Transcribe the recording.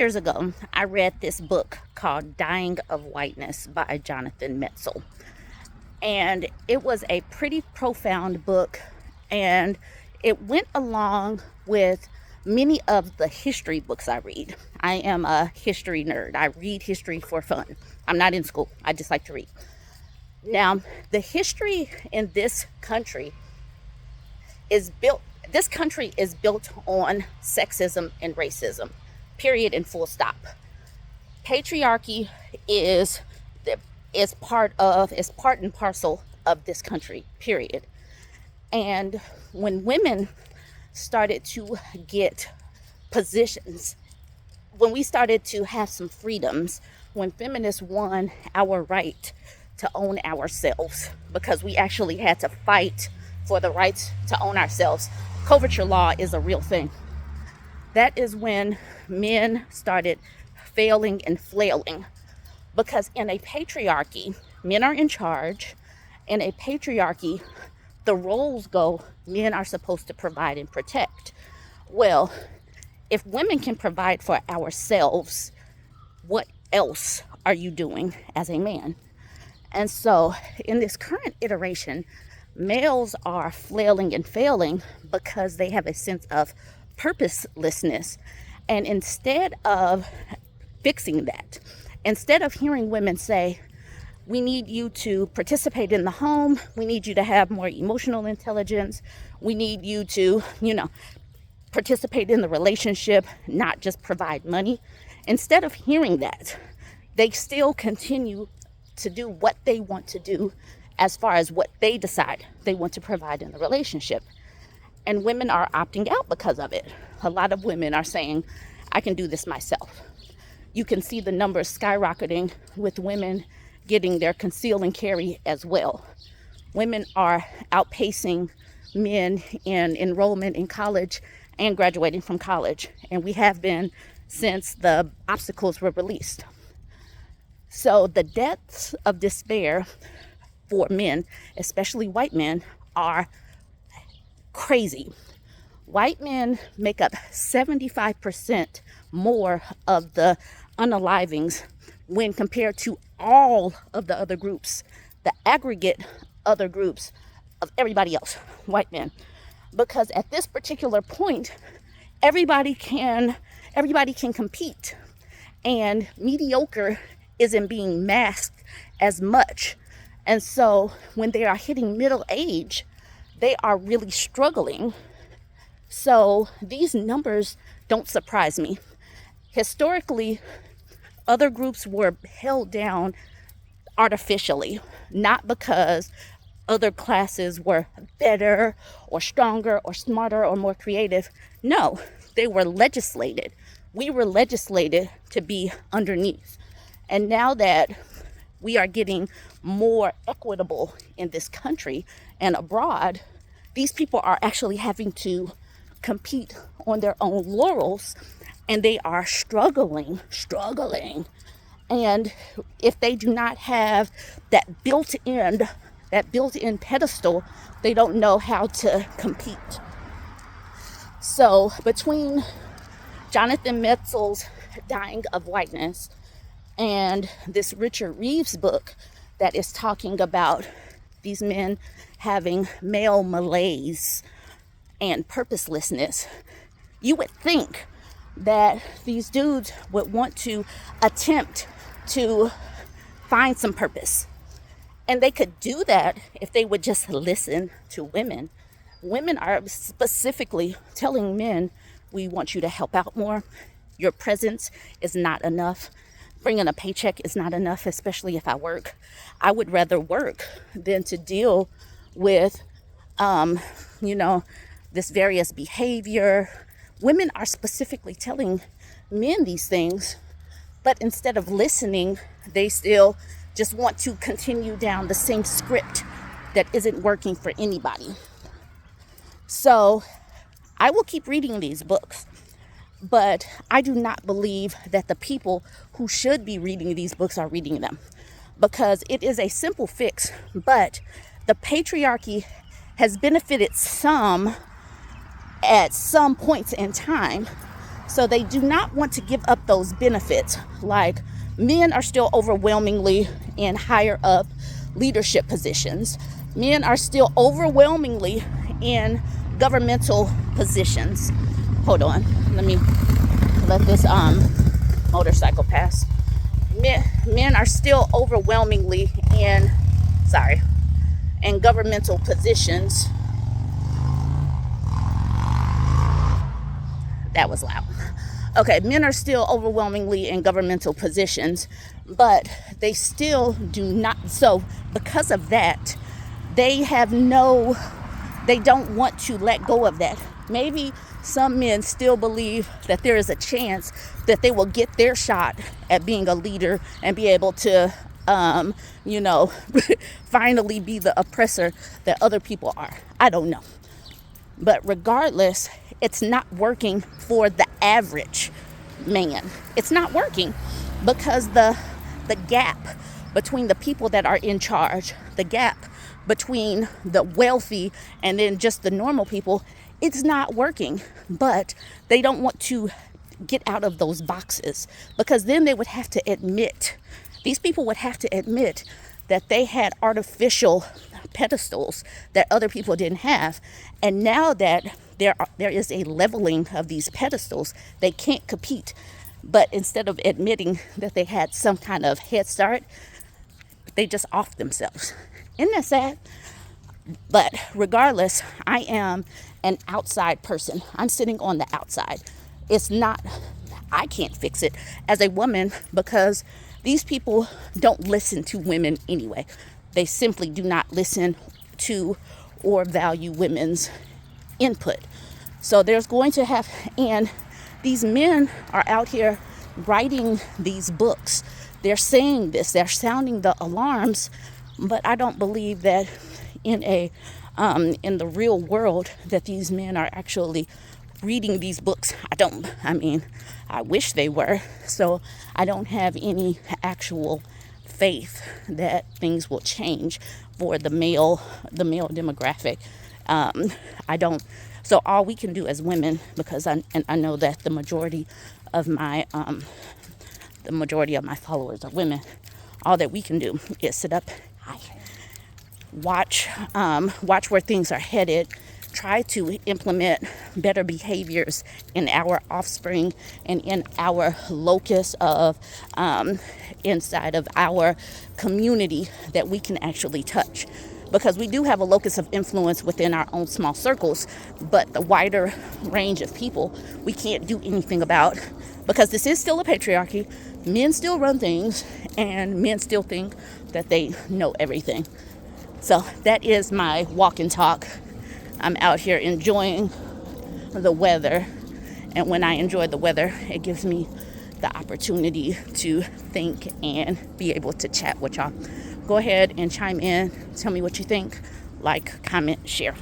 years ago, I read this book called Dying of Whiteness by Jonathan Metzl. And it was a pretty profound book, and it went along with many of the history books I read. I am a history nerd. I read history for fun. I'm not in school. I just like to read. Now, the history in this country is built on sexism and racism, period and full stop. Patriarchy is part and parcel of this country, period. And when women started to get positions, when we started to have some freedoms, when feminists won our right to own ourselves, because we actually had to fight for the right to own ourselves. Coverture law is a real thing. That is when men started failing and flailing, because in a patriarchy, men are in charge. In a patriarchy, the roles go, men are supposed to provide and protect. Well, if women can provide for ourselves, what else are you doing as a man? And so in this current iteration, males are flailing and failing because they have a sense of purposelessness. And instead of fixing that, instead of hearing women say, we need you to participate in the home, we need you to have more emotional intelligence, we need you to, participate in the relationship, not just provide money. Instead of hearing that, they still continue to do what they want to do as far as what they decide they want to provide in the relationship. And women are opting out because of it. A lot of women are saying, I can do this myself. You can see the numbers skyrocketing with women getting their conceal and carry as well. Women are outpacing men in enrollment in college and graduating from college. And we have been since the obstacles were released. So the depths of despair for men, especially white men, are crazy. White men make up 75% more of the unalivings when compared to all of the other groups, the aggregate other groups of everybody else, white men. Because at this particular point, everybody can compete, and mediocre isn't being masked as much. And so when they are hitting middle age, they are really struggling. So these numbers don't surprise me. Historically, other groups were held down artificially, not because other classes were better or stronger or smarter or more creative. No, they were legislated. We were legislated to be underneath. And now that we are getting more equitable in this country and abroad, these people are actually having to compete on their own laurels, and they are struggling. And if they do not have that built-in pedestal, they don't know how to compete. So between Jonathan Metzl's Dying of Whiteness and this Richard Reeves book that is talking about these men having male malaise and purposelessness, you would think that these dudes would want to attempt to find some purpose. And they could do that if they would just listen to women. Women are specifically telling men, we want you to help out more. Your presence is not enough. Bringing a paycheck is not enough, especially if I work. I would rather work than to deal with, this various behavior. Women are specifically telling men these things, but instead of listening, they still just want to continue down the same script that isn't working for anybody. So I will keep reading these books, but I do not believe that the people who should be reading these books are reading them, because it is a simple fix, but the patriarchy has benefited some at some points in time, So they do not want to give up those benefits. Like, men are still overwhelmingly in higher up leadership positions. Men are still overwhelmingly in governmental positions. Hold on, let me let this motorcycle pass. Men are still overwhelmingly in governmental positions. That was loud. Okay, men are still overwhelmingly in governmental positions, but they still do not. So because of that, they don't want to let go of that. Maybe some men still believe that there is a chance that they will get their shot at being a leader and be able to, finally be the oppressor that other people are. I don't know. But regardless, it's not working for the average man. It's not working because the gap between the people that are in charge, the gap between the wealthy and then just the normal people, it's not working. But they don't want to get out of those boxes, because then they would have to admit, these people would have to admit that they had artificial pedestals that other people didn't have. And now that there is a leveling of these pedestals, they can't compete. But instead of admitting that they had some kind of head start, they just off themselves. Isn't that sad? But regardless, I am an outside person. I'm sitting on the outside. I can't fix it as a woman, because these people don't listen to women anyway. They simply do not listen to or value women's input. So there's going to have, and these men are out here writing these books. They're saying this, they're sounding the alarms, but I don't believe that in the real world that these men are actually reading these books. I wish they were. So I don't have any actual faith that things will change for the male demographic. I don't. So all we can do as women, because I know that the majority of my followers are women, all that we can do is sit up, watch where things are headed, try to implement better behaviors in our offspring and in our locus of inside of our community that we can actually touch. Because we do have a locus of influence within our own small circles, but the wider range of people we can't do anything about, because this is still a patriarchy. Men still run things, and men still think that they know everything. So that is my walk and talk. I'm out here enjoying the weather, and when I enjoy the weather, it gives me the opportunity to think and be able to chat with y'all. Go ahead and chime in. Tell me what you think. Like, comment, share.